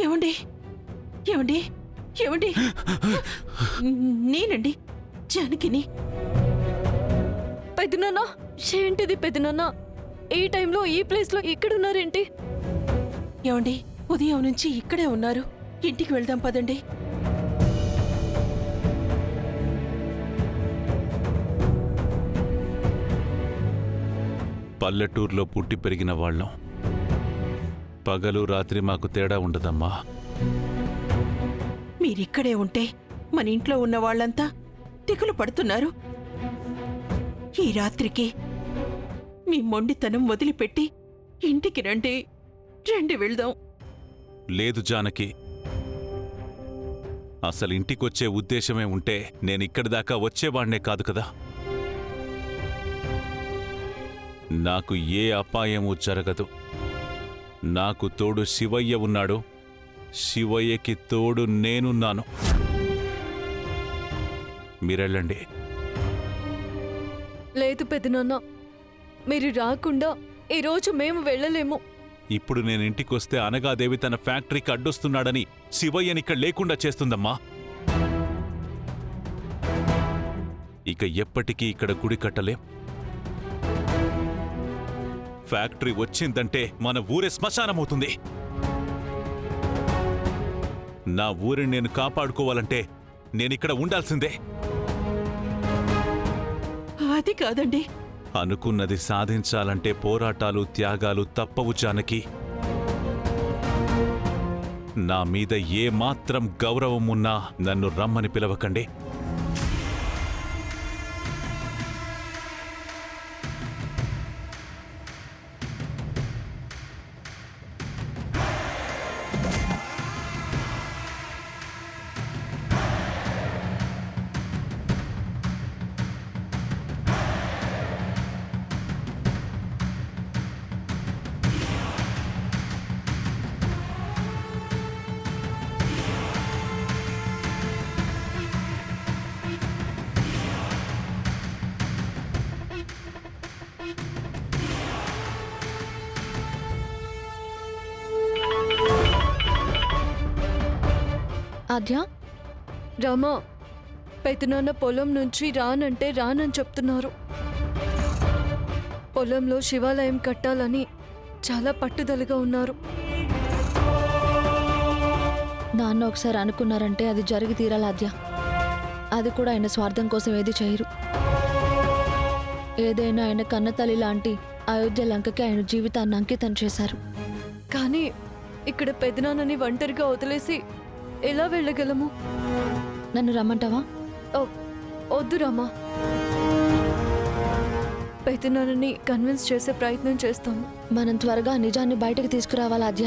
ఏమండి ఏమండి ఏమండి నేనండి జానకిని. పెదనాన్న, ఏంటిది పెదనాన్న? ఈ టైంలో ఈ ప్లేస్లో ఇక్కడున్నారేంటి? ఏమండి ఉదయం నుంచి ఇక్కడే ఉన్నారు. ఇంటికి వెళ్దాం పదండి. పల్లెటూరులో పుట్టి పెరిగిన వాళ్ళం. పగలు రాత్రి మాకు తేడా ఉండదమ్మా. మీరిక్కడే ఉంటే మన ఇంట్లో ఉన్న వాళ్ళంతా దిగులు పడుతున్నారు. ఈ రాత్రికి మీ మొండితనం వదిలిపెట్టి ఇంటికి రండి. రండి వెళ్దాం. లేదు జానకి, అసలు ఇంటికొచ్చే ఉద్దేశమే ఉంటే నేనిక్కడి దాకా వచ్చేవాణ్ణే కాదు కదా. నాకు ఏ అపాయమూ జరగదు. నాకు తోడు శివయ్య ఉన్నాడు. శివయ్యకి తోడు నేనున్నాను. మీరెళ్ళండి. లేదు పెదనాన్న, మీరు రాకుండా ఈరోజు మేము వెళ్ళలేము. ఇప్పుడు నేను ఇంటికొస్తే అనగాదేవి తన ఫ్యాక్టరీకి అడ్డొస్తున్నాడని శివయ్యనిక్కడ లేకుండా చేస్తుందమ్మా. ఇక ఎప్పటికీ ఇక్కడ గుడి కట్టలేం. ఫ్యాక్టరీ వచ్చిందంటే మన ఊరే శ్మశానమవుతుంది. నా ఊరిని నేను కాపాడుకోవాలంటే నేనిక్కడ ఉండాల్సిందే. అది కాదండి. అనుకున్నది సాధించాలంటే పోరాటాలు, త్యాగాలు తప్పవు జానకి. నా మీద ఏ మాత్రం గౌరవం ఉన్నా నన్ను రమ్మని పిలవకండి. ఆద్య, రామా, పెదనాన్న పొలం నుంచి రానంటే రానని చెప్తున్నారు. పొలంలో శివాలయం కట్టాలని చాలా పట్టుదలగా ఉన్నారు. నాన్న ఒకసారి అనుకున్నారంటే అది జరిగి తీరాలి ఆద్య. అది కూడా ఆయన స్వార్థం కోసం ఏది చేయరు. ఏదైనా ఆయన కన్నతల్లి లాంటి అయోధ్య లంకకి ఆయన జీవితాన్ని అంకితం చేశారు. కానీ ఇక్కడ పెదనాన్నని ఒంటరిగా వదిలేసి ఎలా వెళ్ళగలము? నన్ను రమ్మంటావా? వద్దు రామా, పెదనాన్నని కన్విన్స్ చేసే ప్రయత్నం చేస్తాము. మనం త్వరగా నిజాన్ని బయటకు తీసుకురావాలి ఆద్య.